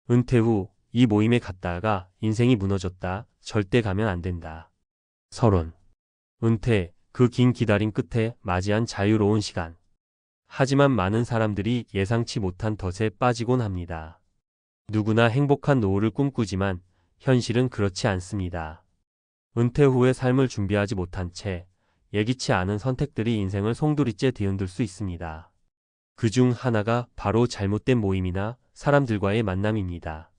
은퇴 후 이 모임에 갔다가 인생이 무너졌다. 절대 가면 안 된다. 서론. 은퇴, 그 긴 기다림 끝에 맞이한 자유로운 시간. 하지만 많은 사람들이 예상치 못한 덫에 빠지곤 합니다. 누구나 행복한 노후를 꿈꾸지만 현실은 그렇지 않습니다. 은퇴 후의 삶을 준비하지 못한 채 예기치 않은 선택들이 인생을 송두리째 뒤흔들 수 있습니다. 그중 하나가 바로 잘못된 모임이나 사람들과의 만남입니다.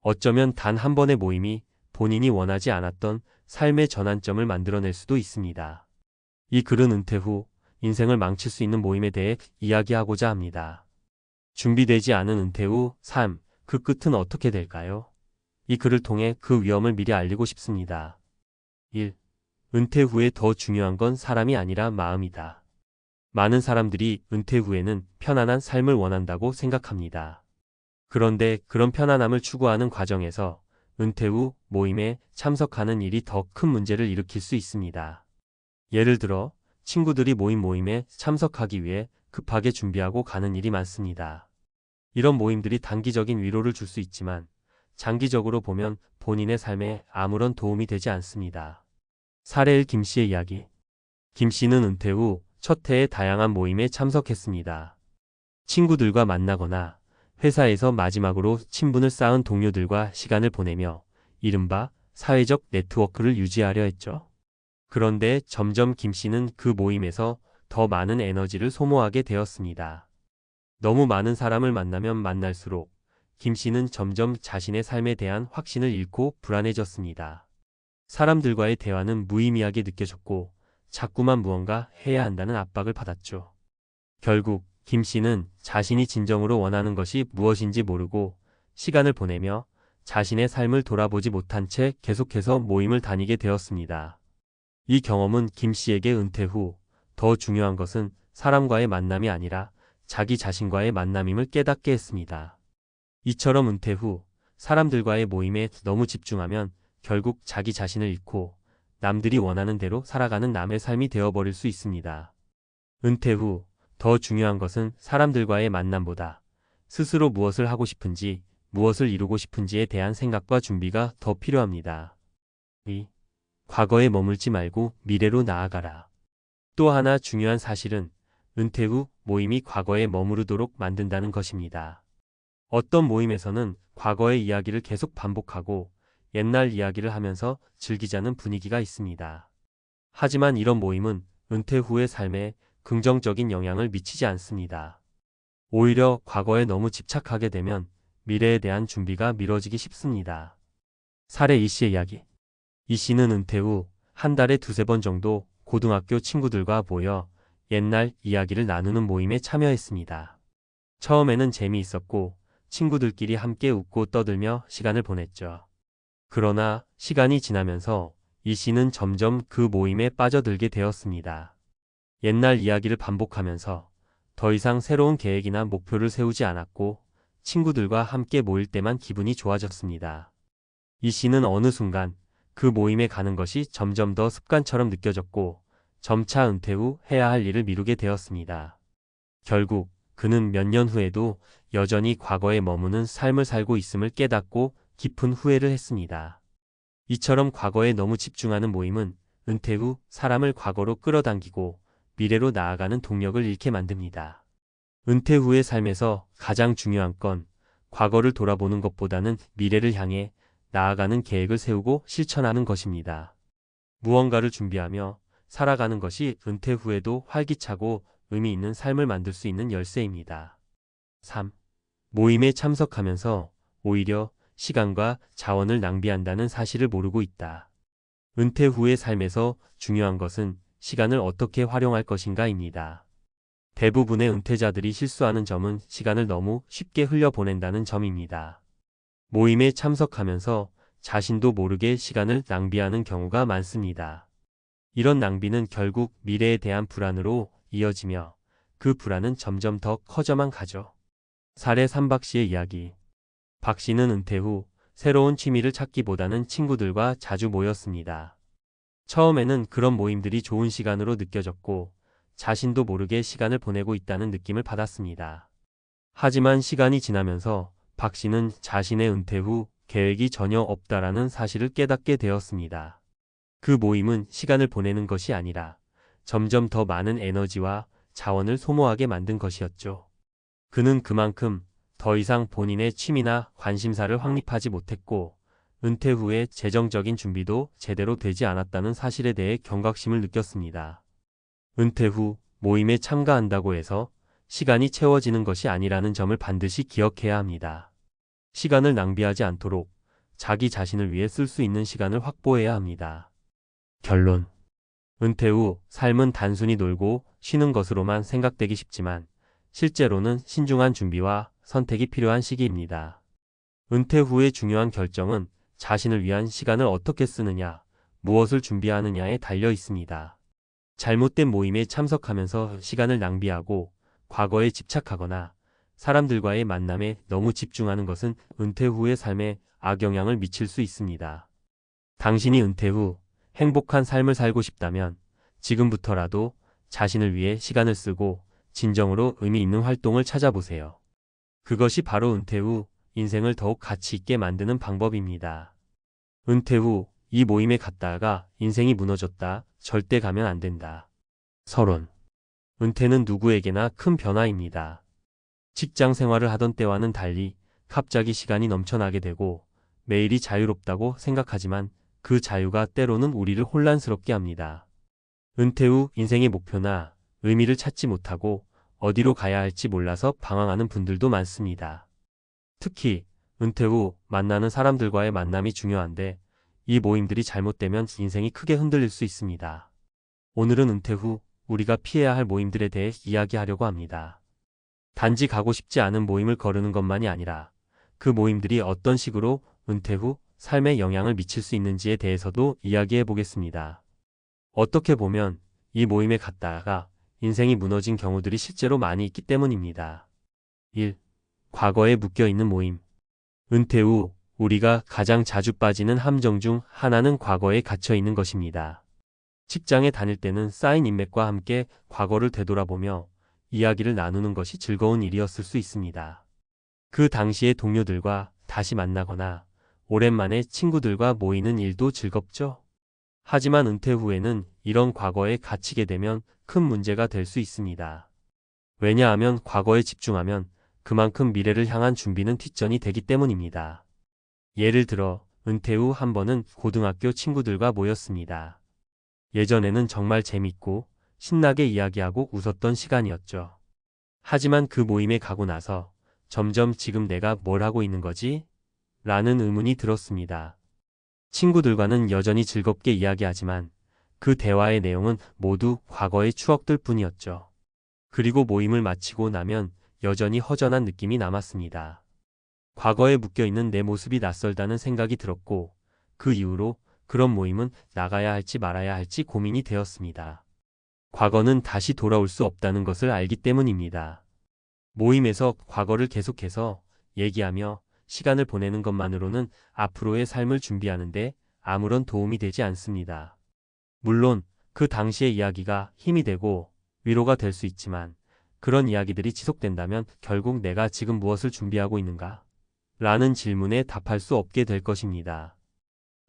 어쩌면 단 한 번의 모임이 본인이 원하지 않았던 삶의 전환점을 만들어낼 수도 있습니다. 이 글은 은퇴 후 인생을 망칠 수 있는 모임에 대해 이야기하고자 합니다. 준비되지 않은 은퇴 후 삶, 그 끝은 어떻게 될까요? 이 글을 통해 그 위험을 미리 알리고 싶습니다. 1. 은퇴 후에 더 중요한 건 사람이 아니라 마음이다. 많은 사람들이 은퇴 후에는 편안한 삶을 원한다고 생각합니다. 그런데 그런 편안함을 추구하는 과정에서 은퇴 후 모임에 참석하는 일이 더 큰 문제를 일으킬 수 있습니다. 예를 들어 친구들이 모임에 참석하기 위해 급하게 준비하고 가는 일이 많습니다. 이런 모임들이 단기적인 위로를 줄 수 있지만 장기적으로 보면 본인의 삶에 아무런 도움이 되지 않습니다. 사례 1. 김 씨의 이야기. 김 씨는 은퇴 후 첫 해에 다양한 모임에 참석했습니다. 친구들과 만나거나 회사에서 마지막으로 친분을 쌓은 동료들과 시간을 보내며 이른바 사회적 네트워크를 유지하려 했죠. 그런데 점점 김 씨는 그 모임에서 더 많은 에너지를 소모하게 되었습니다. 너무 많은 사람을 만나면 만날수록 김 씨는 점점 자신의 삶에 대한 확신을 잃고 불안해졌습니다. 사람들과의 대화는 무의미하게 느껴졌고 자꾸만 무언가 해야 한다는 압박을 받았죠. 결국 김 씨는 자신이 진정으로 원하는 것이 무엇인지 모르고 시간을 보내며 자신의 삶을 돌아보지 못한 채 계속해서 모임을 다니게 되었습니다. 이 경험은 김 씨에게 은퇴 후 더 중요한 것은 사람과의 만남이 아니라 자기 자신과의 만남임을 깨닫게 했습니다. 이처럼 은퇴 후 사람들과의 모임에 너무 집중하면 결국 자기 자신을 잃고 남들이 원하는 대로 살아가는 남의 삶이 되어버릴 수 있습니다. 은퇴 후 더 중요한 것은 사람들과의 만남보다 스스로 무엇을 하고 싶은지, 무엇을 이루고 싶은지에 대한 생각과 준비가 더 필요합니다. 2. 과거에 머물지 말고 미래로 나아가라. 또 하나 중요한 사실은 은퇴 후 모임이 과거에 머무르도록 만든다는 것입니다. 어떤 모임에서는 과거의 이야기를 계속 반복하고 옛날 이야기를 하면서 즐기자는 분위기가 있습니다. 하지만 이런 모임은 은퇴 후의 삶에 긍정적인 영향을 미치지 않습니다. 오히려 과거에 너무 집착하게 되면 미래에 대한 준비가 미뤄지기 쉽습니다. 사례 이 씨의 이야기. 이 씨는 은퇴 후 한 달에 두세 번 정도 고등학교 친구들과 모여 옛날 이야기를 나누는 모임에 참여했습니다. 처음에는 재미있었고 친구들끼리 함께 웃고 떠들며 시간을 보냈죠. 그러나 시간이 지나면서 이 씨는 점점 그 모임에 빠져들게 되었습니다. 옛날 이야기를 반복하면서 더 이상 새로운 계획이나 목표를 세우지 않았고 친구들과 함께 모일 때만 기분이 좋아졌습니다. 이 씨는 어느 순간 그 모임에 가는 것이 점점 더 습관처럼 느껴졌고 점차 은퇴 후 해야 할 일을 미루게 되었습니다. 결국 그는 몇 년 후에도 여전히 과거에 머무는 삶을 살고 있음을 깨닫고 깊은 후회를 했습니다. 이처럼 과거에 너무 집중하는 모임은 은퇴 후 사람을 과거로 끌어당기고 미래로 나아가는 동력을 잃게 만듭니다. 은퇴 후의 삶에서 가장 중요한 건 과거를 돌아보는 것보다는 미래를 향해 나아가는 계획을 세우고 실천하는 것입니다. 무언가를 준비하며 살아가는 것이 은퇴 후에도 활기차고 의미 있는 삶을 만들 수 있는 열쇠입니다. 3. 모임에 참석하면서 오히려 시간과 자원을 낭비한다는 사실을 모르고 있다. 은퇴 후의 삶에서 중요한 것은 시간을 어떻게 활용할 것인가입니다. 대부분의 은퇴자들이 실수하는 점은 시간을 너무 쉽게 흘려보낸다는 점입니다. 모임에 참석하면서 자신도 모르게 시간을 낭비하는 경우가 많습니다. 이런 낭비는 결국 미래에 대한 불안으로 이어지며 그 불안은 점점 더 커져만 가죠. 사례 3. 박 씨의 이야기. 박 씨는 은퇴 후 새로운 취미를 찾기보다는 친구들과 자주 모였습니다. 처음에는 그런 모임들이 좋은 시간으로 느껴졌고 자신도 모르게 시간을 보내고 있다는 느낌을 받았습니다. 하지만 시간이 지나면서 박 씨는 자신의 은퇴 후 계획이 전혀 없다라는 사실을 깨닫게 되었습니다. 그 모임은 시간을 보내는 것이 아니라 점점 더 많은 에너지와 자원을 소모하게 만든 것이었죠. 그는 그만큼 더 이상 본인의 취미나 관심사를 확립하지 못했고 은퇴 후에 재정적인 준비도 제대로 되지 않았다는 사실에 대해 경각심을 느꼈습니다. 은퇴 후 모임에 참가한다고 해서 시간이 채워지는 것이 아니라는 점을 반드시 기억해야 합니다. 시간을 낭비하지 않도록 자기 자신을 위해 쓸 수 있는 시간을 확보해야 합니다. 결론. 은퇴 후 삶은 단순히 놀고 쉬는 것으로만 생각되기 쉽지만 실제로는 신중한 준비와 선택이 필요한 시기입니다. 은퇴 후의 중요한 결정은 자신을 위한 시간을 어떻게 쓰느냐, 무엇을 준비하느냐에 달려 있습니다. 잘못된 모임에 참석하면서 시간을 낭비하고 과거에 집착하거나 사람들과의 만남에 너무 집중하는 것은 은퇴 후의 삶에 악영향을 미칠 수 있습니다. 당신이 은퇴 후 행복한 삶을 살고 싶다면 지금부터라도 자신을 위해 시간을 쓰고 진정으로 의미 있는 활동을 찾아보세요. 그것이 바로 은퇴 후 인생을 더욱 가치 있게 만드는 방법입니다. 은퇴 후 이 모임에 갔다가 인생이 무너졌다. 절대 가면 안 된다. 서론. 은퇴는 누구에게나 큰 변화입니다. 직장 생활을 하던 때와는 달리 갑자기 시간이 넘쳐나게 되고 매일이 자유롭다고 생각하지만 그 자유가 때로는 우리를 혼란스럽게 합니다. 은퇴 후 인생의 목표나 의미를 찾지 못하고 어디로 가야 할지 몰라서 방황하는 분들도 많습니다. 특히 은퇴 후 만나는 사람들과의 만남이 중요한데 이 모임들이 잘못되면 인생이 크게 흔들릴 수 있습니다. 오늘은 은퇴 후 우리가 피해야 할 모임들에 대해 이야기하려고 합니다. 단지 가고 싶지 않은 모임을 거르는 것만이 아니라 그 모임들이 어떤 식으로 은퇴 후 삶에 영향을 미칠 수 있는지에 대해서도 이야기해 보겠습니다. 어떻게 보면 이 모임에 갔다가 인생이 무너진 경우들이 실제로 많이 있기 때문입니다. 1. 과거에 묶여있는 모임. 은퇴 후 우리가 가장 자주 빠지는 함정 중 하나는 과거에 갇혀있는 것입니다. 직장에 다닐 때는 쌓인 인맥과 함께 과거를 되돌아보며 이야기를 나누는 것이 즐거운 일이었을 수 있습니다. 그 당시의 동료들과 다시 만나거나 오랜만에 친구들과 모이는 일도 즐겁죠. 하지만 은퇴 후에는 이런 과거에 갇히게 되면 큰 문제가 될 수 있습니다. 왜냐하면 과거에 집중하면 그만큼 미래를 향한 준비는 뒷전이 되기 때문입니다. 예를 들어 은퇴 후 한 번은 고등학교 친구들과 모였습니다. 예전에는 정말 재밌고 신나게 이야기하고 웃었던 시간이었죠. 하지만 그 모임에 가고 나서 점점 지금 내가 뭘 하고 있는 거지? 라는 의문이 들었습니다. 친구들과는 여전히 즐겁게 이야기하지만 그 대화의 내용은 모두 과거의 추억들 뿐이었죠. 그리고 모임을 마치고 나면 여전히 허전한 느낌이 남았습니다. 과거에 묶여있는 내 모습이 낯설다는 생각이 들었고 그 이후로 그런 모임은 나가야 할지 말아야 할지 고민이 되었습니다. 과거는 다시 돌아올 수 없다는 것을 알기 때문입니다. 모임에서 과거를 계속해서 얘기하며 시간을 보내는 것만으로는 앞으로의 삶을 준비하는데 아무런 도움이 되지 않습니다. 물론 그 당시의 이야기가 힘이 되고 위로가 될 수 있지만 그런 이야기들이 지속된다면 결국 내가 지금 무엇을 준비하고 있는가? 라는 질문에 답할 수 없게 될 것입니다.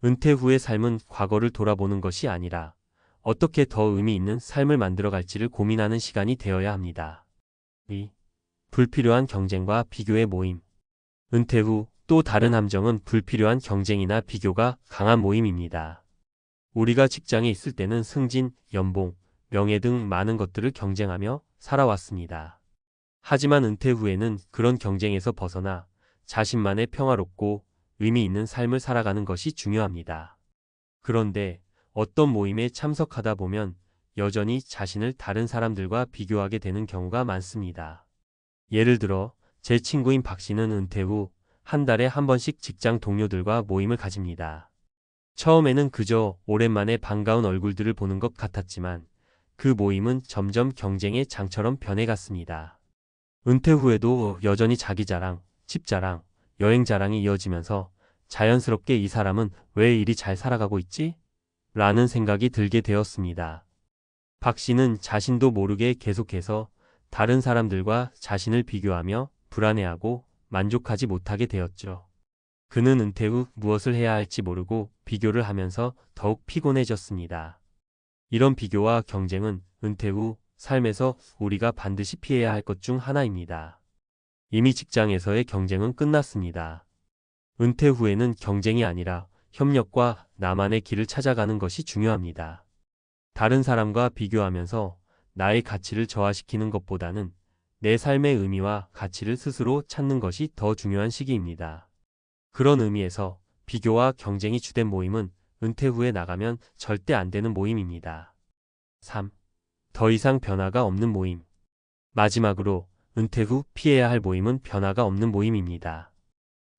은퇴 후의 삶은 과거를 돌아보는 것이 아니라 어떻게 더 의미 있는 삶을 만들어갈지를 고민하는 시간이 되어야 합니다. 2. 불필요한 경쟁과 비교의 모임. 은퇴 후 또 다른 함정은 불필요한 경쟁이나 비교가 강한 모임입니다. 우리가 직장에 있을 때는 승진, 연봉, 명예 등 많은 것들을 경쟁하며 살아왔습니다. 하지만 은퇴 후에는 그런 경쟁에서 벗어나 자신만의 평화롭고 의미 있는 삶을 살아가는 것이 중요합니다. 그런데 어떤 모임에 참석하다 보면 여전히 자신을 다른 사람들과 비교하게 되는 경우가 많습니다. 예를 들어 제 친구인 박 씨는 은퇴 후 한 달에 한 번씩 직장 동료들과 모임을 가집니다. 처음에는 그저 오랜만에 반가운 얼굴들을 보는 것 같았지만 그 모임은 점점 경쟁의 장처럼 변해갔습니다. 은퇴 후에도 여전히 자기 자랑, 집 자랑, 여행 자랑이 이어지면서 자연스럽게 이 사람은 왜 이리 잘 살아가고 있지? 라는 생각이 들게 되었습니다. 박 씨는 자신도 모르게 계속해서 다른 사람들과 자신을 비교하며 불안해하고 만족하지 못하게 되었죠. 그는 은퇴 후 무엇을 해야 할지 모르고 비교를 하면서 더욱 피곤해졌습니다. 이런 비교와 경쟁은 은퇴 후 삶에서 우리가 반드시 피해야 할 것 중 하나입니다. 이미 직장에서의 경쟁은 끝났습니다. 은퇴 후에는 경쟁이 아니라 협력과 나만의 길을 찾아가는 것이 중요합니다. 다른 사람과 비교하면서 나의 가치를 저하시키는 것보다는 내 삶의 의미와 가치를 스스로 찾는 것이 더 중요한 시기입니다. 그런 의미에서 비교와 경쟁이 주된 모임은 은퇴 후에 나가면 절대 안 되는 모임입니다. 3. 더 이상 변화가 없는 모임. 마지막으로 은퇴 후 피해야 할 모임은 변화가 없는 모임입니다.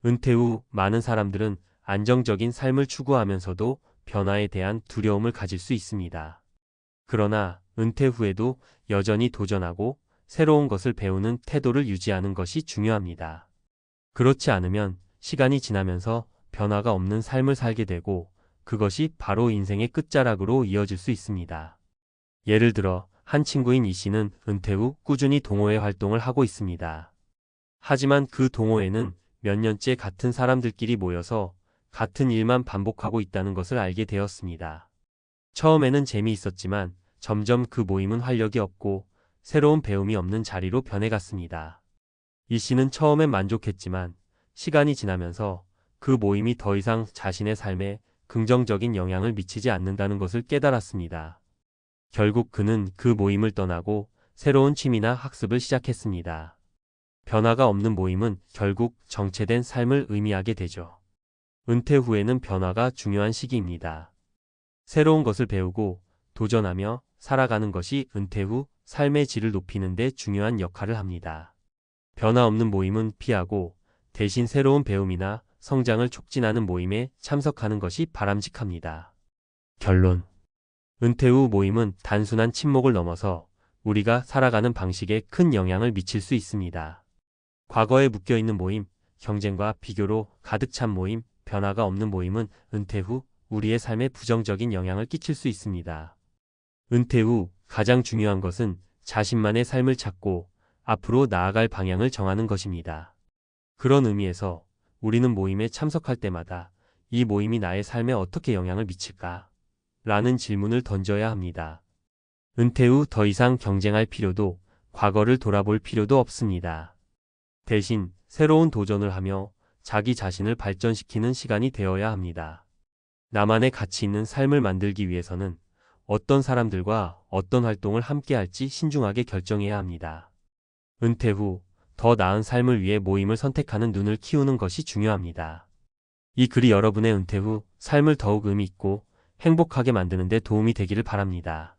은퇴 후 많은 사람들은 안정적인 삶을 추구하면서도 변화에 대한 두려움을 가질 수 있습니다. 그러나 은퇴 후에도 여전히 도전하고 새로운 것을 배우는 태도를 유지하는 것이 중요합니다. 그렇지 않으면 시간이 지나면서 변화가 없는 삶을 살게 되고 그것이 바로 인생의 끝자락으로 이어질 수 있습니다. 예를 들어 한 친구인 이 씨는 은퇴 후 꾸준히 동호회 활동을 하고 있습니다. 하지만 그 동호회는 몇 년째 같은 사람들끼리 모여서 같은 일만 반복하고 있다는 것을 알게 되었습니다. 처음에는 재미있었지만 점점 그 모임은 활력이 없고 새로운 배움이 없는 자리로 변해갔습니다. 이 씨는 처음엔 만족했지만 시간이 지나면서 그 모임이 더 이상 자신의 삶에 긍정적인 영향을 미치지 않는다는 것을 깨달았습니다. 결국 그는 그 모임을 떠나고 새로운 취미나 학습을 시작했습니다. 변화가 없는 모임은 결국 정체된 삶을 의미하게 되죠. 은퇴 후에는 변화가 중요한 시기입니다. 새로운 것을 배우고 도전하며 살아가는 것이 은퇴 후 삶의 질을 높이는 데 중요한 역할을 합니다. 변화 없는 모임은 피하고 대신 새로운 배움이나 성장을 촉진하는 모임에 참석하는 것이 바람직합니다. 결론. 은퇴 후 모임은 단순한 친목을 넘어서 우리가 살아가는 방식에 큰 영향을 미칠 수 있습니다. 과거에 묶여있는 모임, 경쟁과 비교로 가득 찬 모임, 변화가 없는 모임은 은퇴 후 우리의 삶에 부정적인 영향을 끼칠 수 있습니다. 은퇴 후 가장 중요한 것은 자신만의 삶을 찾고 앞으로 나아갈 방향을 정하는 것입니다. 그런 의미에서 우리는 모임에 참석할 때마다 이 모임이 나의 삶에 어떻게 영향을 미칠까? 라는 질문을 던져야 합니다. 은퇴 후 더 이상 경쟁할 필요도 과거를 돌아볼 필요도 없습니다. 대신 새로운 도전을 하며 자기 자신을 발전시키는 시간이 되어야 합니다. 나만의 가치 있는 삶을 만들기 위해서는 어떤 사람들과 어떤 활동을 함께 할지 신중하게 결정해야 합니다. 은퇴 후 더 나은 삶을 위해 모임을 선택하는 눈을 키우는 것이 중요합니다. 이 글이 여러분의 은퇴 후 삶을 더욱 의미 있고 행복하게 만드는 데 도움이 되기를 바랍니다.